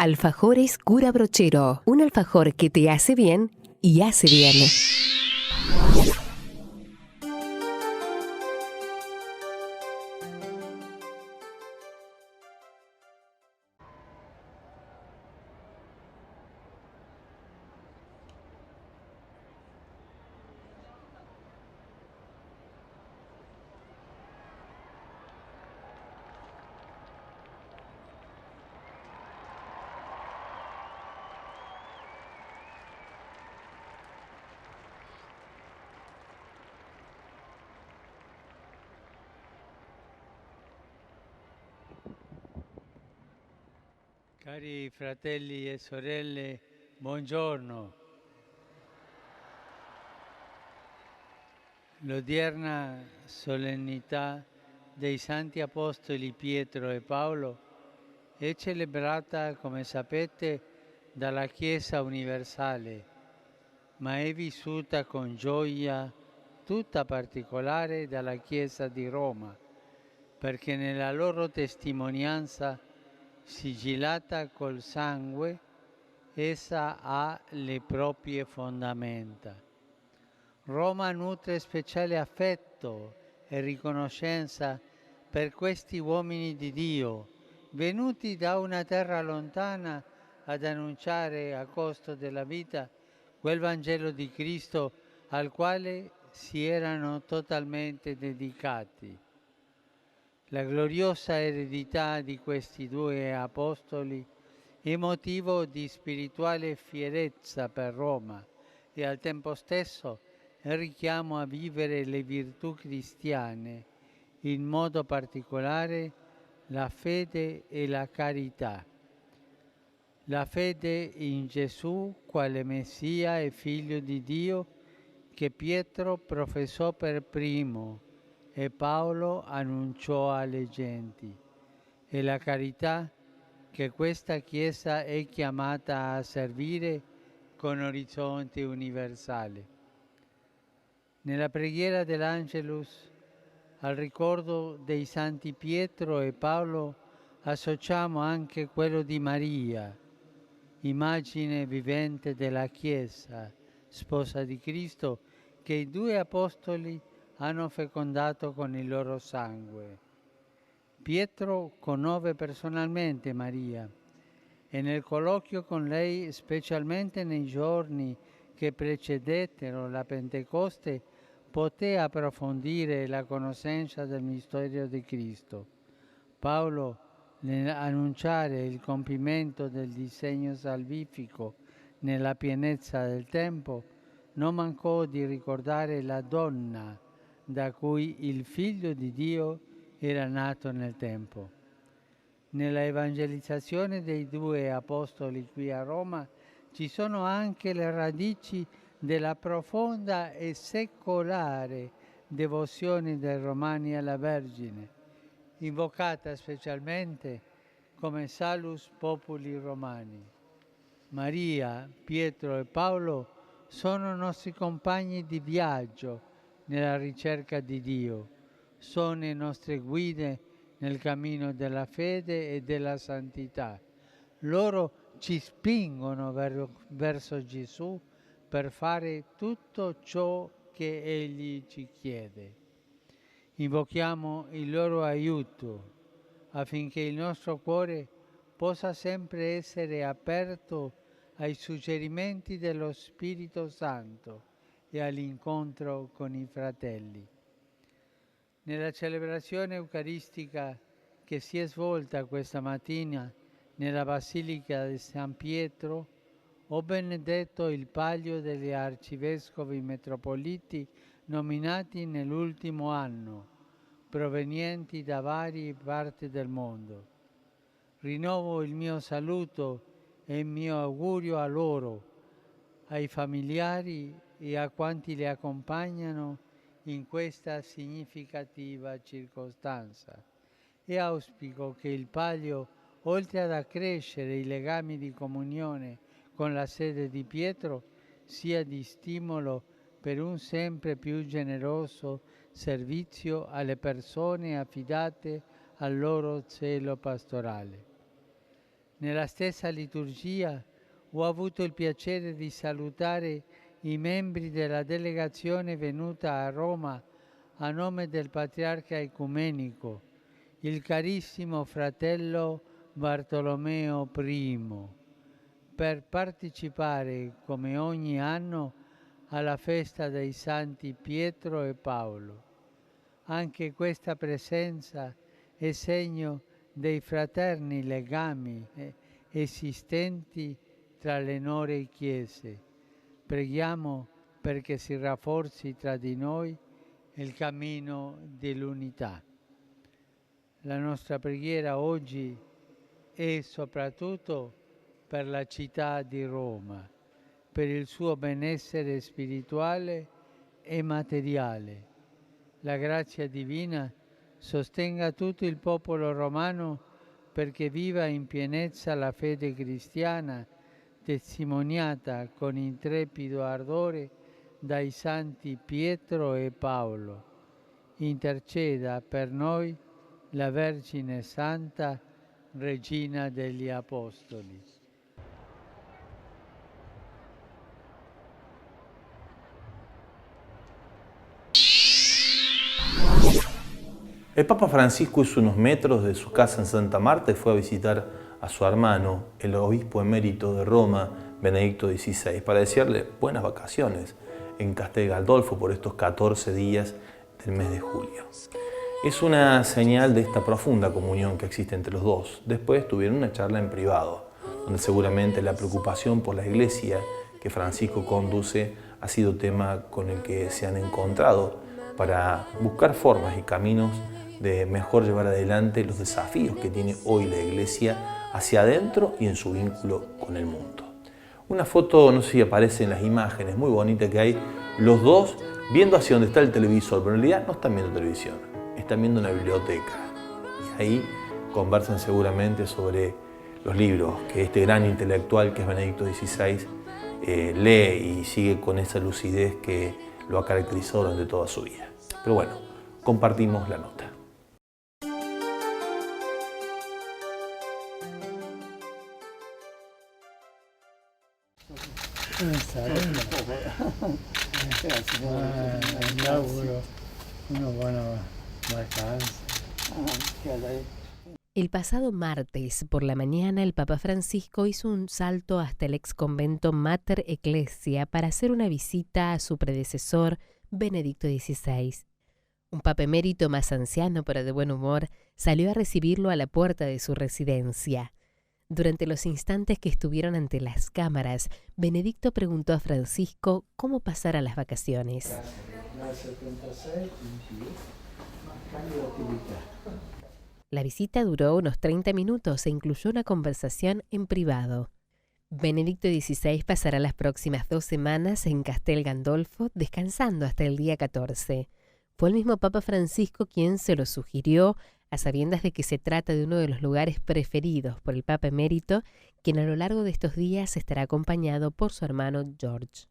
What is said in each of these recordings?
Alfajores Cura Brochero. Un alfajor que te hace bien y hace bien. Cari fratelli e sorelle, buongiorno. L'odierna solennità dei Santi Apostoli Pietro e Paolo è celebrata, come sapete, dalla Chiesa universale, ma è vissuta con gioia tutta particolare dalla Chiesa di Roma, perché nella loro testimonianza sigillata col sangue, essa ha le proprie fondamenta. Roma nutre speciale affetto e riconoscenza per questi uomini di Dio, venuti da una terra lontana ad annunciare a costo della vita quel Vangelo di Cristo al quale si erano totalmente dedicati. La gloriosa eredità di questi due apostoli è motivo di spirituale fierezza per Roma e al tempo stesso è richiamo a vivere le virtù cristiane, in modo particolare la fede e la carità. La fede in Gesù quale Messia e Figlio di Dio che Pietro professò per primo e Paolo annunciò alle genti, e la carità che questa Chiesa è chiamata a servire con orizzonte universale. Nella preghiera dell'Angelus al ricordo dei Santi Pietro e Paolo associamo anche quello di Maria, immagine vivente della Chiesa, sposa di Cristo, che i due apostoli hanno fecondato con il loro sangue. Pietro conobbe personalmente Maria e nel colloquio con lei, specialmente nei giorni che precedettero la Pentecoste, poté approfondire la conoscenza del mistero di Cristo. Paolo, nell'annunciare il compimento del disegno salvifico nella pienezza del tempo, non mancò di ricordare la donna da cui il Figlio di Dio era nato nel tempo. Nella evangelizzazione dei due apostoli qui a Roma ci sono anche le radici della profonda e secolare devozione dei Romani alla Vergine, invocata specialmente come Salus Populi Romani. Maria, Pietro e Paolo sono nostri compagni di viaggio nella ricerca di Dio, sono le nostre guide nel cammino della fede e della santità. Loro ci spingono verso Gesù per fare tutto ciò che Egli ci chiede. Invochiamo il loro aiuto affinché il nostro cuore possa sempre essere aperto ai suggerimenti dello Spirito Santo e all'incontro con i fratelli. Nella celebrazione eucaristica che si è svolta questa mattina nella Basilica di San Pietro, ho benedetto il palio degli arcivescovi metropoliti nominati nell'ultimo anno, provenienti da varie parti del mondo. Rinnovo il mio saluto e il mio augurio a loro, ai familiari e a quanti li accompagnano in questa significativa circostanza, e auspico che il palio, oltre ad accrescere i legami di comunione con la sede di Pietro, sia di stimolo per un sempre più generoso servizio alle persone affidate al loro zelo pastorale. Nella stessa liturgia ho avuto il piacere di salutare i membri della delegazione venuta a Roma a nome del Patriarca Ecumenico, il carissimo fratello Bartolomeo I, per partecipare, come ogni anno, alla festa dei Santi Pietro e Paolo. Anche questa presenza è segno dei fraterni legami esistenti tra le nuove chiese. Preghiamo perché si rafforzi tra di noi il cammino dell'unità. La nostra preghiera oggi è soprattutto per la città di Roma, per il suo benessere spirituale e materiale. La grazia divina sostenga tutto il popolo romano perché viva in pienezza la fede cristiana, testimoniata con intrepido ardore dai santi Pietro e Paolo. Interceda per noi la Vergine Santa, Regina degli Apostoli. El Papa Francisco hizo unos metros de su casa en Santa Marta y fue a visitar a su hermano, el obispo emérito de Roma, Benedicto XVI, para desearle buenas vacaciones en Castel Gandolfo por estos 14 días del mes de julio. Es una señal de esta profunda comunión que existe entre los dos. Después tuvieron una charla en privado, donde seguramente la preocupación por la Iglesia que Francisco conduce ha sido tema con el que se han encontrado para buscar formas y caminos de mejor llevar adelante los desafíos que tiene hoy la Iglesia hacia adentro y en su vínculo con el mundo. Una foto, no sé si aparece en las imágenes, muy bonita que hay, los dos viendo hacia donde está el televisor, pero en realidad no están viendo televisión, están viendo una biblioteca. Y ahí conversan seguramente sobre los libros que este gran intelectual que es Benedicto XVI lee y sigue con esa lucidez que lo ha caracterizado durante toda su vida. Pero bueno, compartimos la nota. Mi auguro una buena vacanza. El pasado martes por la mañana el Papa Francisco hizo un salto hasta el ex convento Mater Ecclesia para hacer una visita a su predecesor Benedicto XVI. Un papa emérito más anciano pero de buen humor salió a recibirlo a la puerta de su residencia. Durante los instantes que estuvieron ante las cámaras, Benedicto preguntó a Francisco cómo pasar a las vacaciones. La visita duró unos 30 minutos e incluyó una conversación en privado. Benedicto XVI pasará las próximas 2 semanas en Castel Gandolfo, descansando hasta el día 14. Fue el mismo Papa Francisco quien se lo sugirió, a sabiendas de que se trata de uno de los lugares preferidos por el Papa emérito, quien a lo largo de estos días estará acompañado por su hermano George.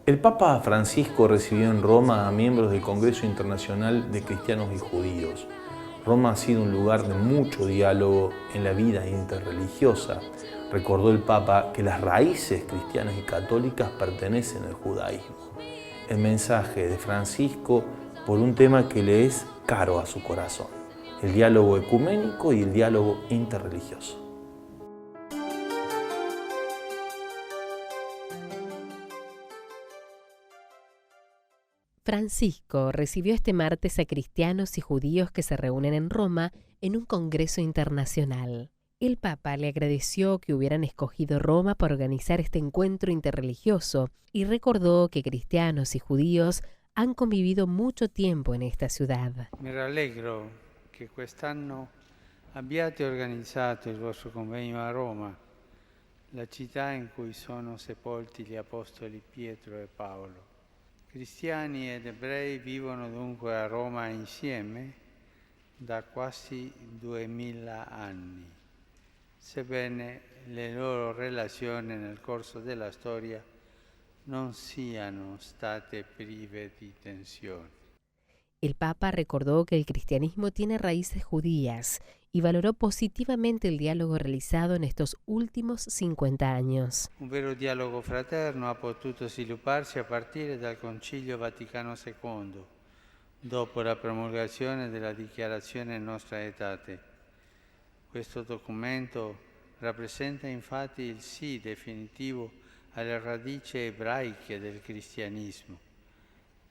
El Papa Francisco recibió en Roma a miembros del Congreso Internacional de Cristianos y Judíos. Roma ha sido un lugar de mucho diálogo en la vida interreligiosa. Recordó el Papa que las raíces cristianas y católicas pertenecen al judaísmo. El mensaje de Francisco por un tema que le es caro a su corazón, el diálogo ecuménico y el diálogo interreligioso. Francisco recibió este martes a cristianos y judíos que se reúnen en Roma en un congreso internacional. El Papa le agradeció que hubieran escogido Roma para organizar este encuentro interreligioso y recordó que cristianos y judíos han convivido mucho tiempo en esta ciudad. Mi rallegro che quest'anno abbiate organizzato il vostro convegno a Roma, la città in cui sono sepolti gli apostoli Pietro e Paolo. Cristiani ed ebrei vivono dunque a Roma insieme da quasi 2000 anni, sebbene le loro relazioni nel corso della storia non siano state prive di tensioni. El Papa recordó que el cristianismo tiene raíces judías y valoró positivamente el diálogo realizado en estos últimos 50 años. Un vero dialogo fraterno ha potuto svilupparsi a partire dal Concilio Vaticano II, dopo la promulgazione della Dichiarazione Nostra Aetate. Questo documento rappresenta infatti il sì definitivo alle radici ebraiche del cristianismo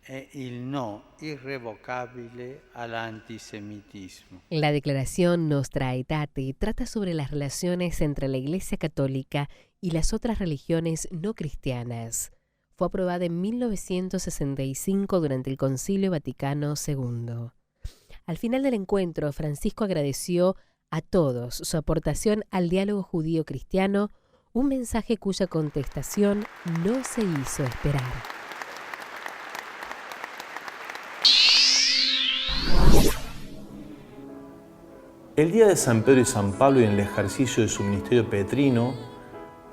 e il no irrevocabile all'antisemitismo. La Declaración Nostra Aetate trata sobre las relaciones entre la Iglesia Católica y las otras religiones no cristianas. Fue aprobada en 1965 durante el Concilio Vaticano II. Al final del encuentro, Francisco agradeció a todos su aportación al diálogo judío-cristiano, un mensaje cuya contestación no se hizo esperar. El día de San Pedro y San Pablo y en el ejercicio de su ministerio petrino,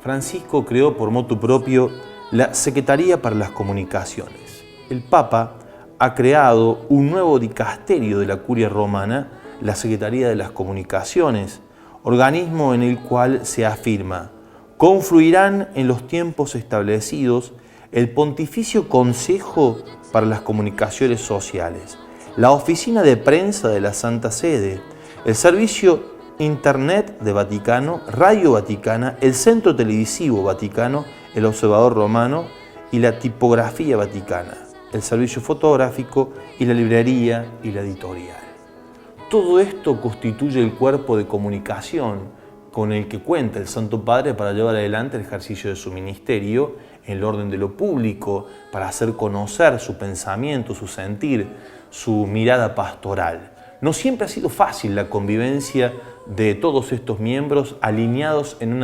Francisco creó por motu propio la Secretaría para las Comunicaciones. El Papa ha creado un nuevo dicasterio de la Curia Romana, la Secretaría de las Comunicaciones, organismo en el cual se afirma: confluirán en los tiempos establecidos el Pontificio Consejo para las Comunicaciones Sociales, la Oficina de Prensa de la Santa Sede, el Servicio Internet de Vaticano, Radio Vaticana, el Centro Televisivo Vaticano, el Observador Romano y la Tipografía Vaticana, el Servicio Fotográfico y la Librería y la Editorial. Todo esto constituye el cuerpo de comunicación con el que cuenta el Santo Padre para llevar adelante el ejercicio de su ministerio en el orden de lo público, para hacer conocer su pensamiento, su sentir, su mirada pastoral. No siempre ha sido fácil la convivencia de todos estos miembros alineados en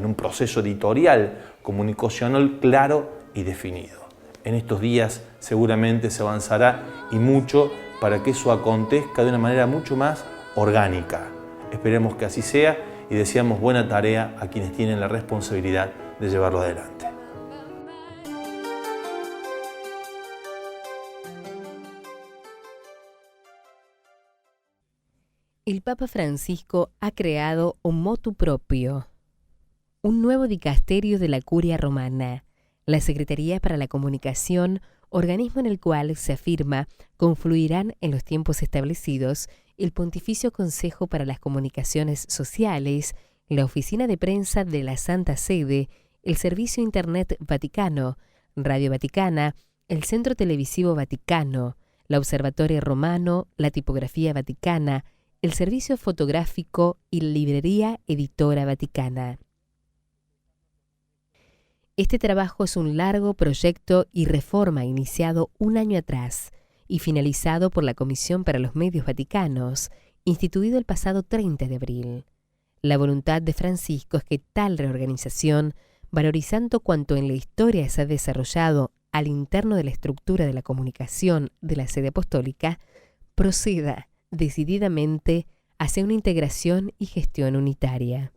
un proceso editorial, comunicacional claro y definido. En estos días seguramente se avanzará y mucho para que eso acontezca de una manera mucho más orgánica. Esperemos que así sea y deseamos buena tarea a quienes tienen la responsabilidad de llevarlo adelante. El Papa Francisco ha creado un motu propio, un nuevo dicasterio de la Curia Romana, la Secretaría para la Comunicación, organismo en el cual se afirma confluirán en los tiempos establecidos el Pontificio Consejo para las Comunicaciones Sociales, la Oficina de Prensa de la Santa Sede, el Servicio Internet Vaticano, Radio Vaticana, el Centro Televisivo Vaticano, la Observatorio Romano, la Tipografía Vaticana, el Servicio Fotográfico y la Librería Editora Vaticana. Este trabajo es un largo proyecto y reforma iniciado un año atrás y finalizado por la Comisión para los Medios Vaticanos, instituido el pasado 30 de abril. La voluntad de Francisco es que tal reorganización, valorizando cuanto en la historia se ha desarrollado al interno de la estructura de la comunicación de la sede apostólica, proceda decididamente hacia una integración y gestión unitaria.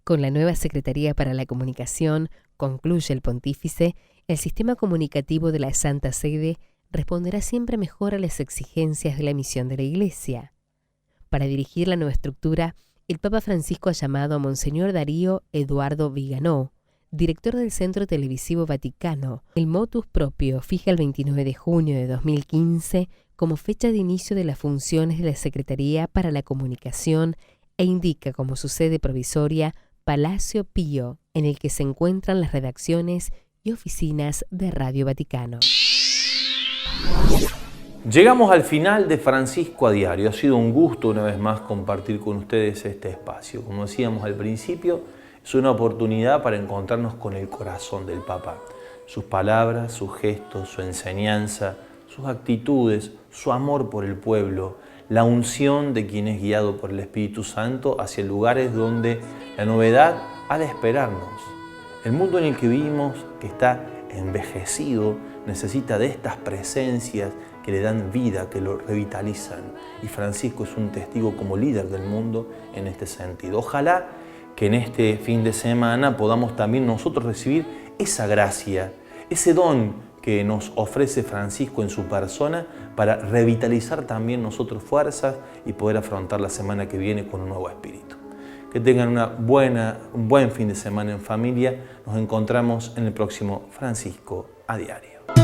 Con la nueva Secretaría para la Comunicación, concluye el pontífice, el sistema comunicativo de la Santa Sede responderá siempre mejor a las exigencias de la misión de la Iglesia. Para dirigir la nueva estructura, el Papa Francisco ha llamado a Monseñor Darío Eduardo Viganó, director del Centro Televisivo Vaticano. El motus propio fija el 29 de junio de 2015 como fecha de inicio de las funciones de la Secretaría para la Comunicación e indica como su sede provisoria Palacio Pío, en el que se encuentran las redacciones y oficinas de Radio Vaticano. Llegamos al final de Francisco a Diario. Ha sido un gusto una vez más compartir con ustedes este espacio. Como decíamos al principio, es una oportunidad para encontrarnos con el corazón del Papa. Sus palabras, sus gestos, su enseñanza, sus actitudes, su amor por el pueblo, la unción de quien es guiado por el Espíritu Santo hacia lugares donde la novedad ha de esperarnos. El mundo en el que vivimos, que está envejecido, necesita de estas presencias que le dan vida, que lo revitalizan. Y Francisco es un testigo como líder del mundo en este sentido. Ojalá que en este fin de semana podamos también nosotros recibir esa gracia, ese don que nos ofrece Francisco en su persona para revitalizar también nosotros fuerzas y poder afrontar la semana que viene con un nuevo espíritu. Que tengan un buen fin de semana en familia. Nos encontramos en el próximo Francisco a Diario.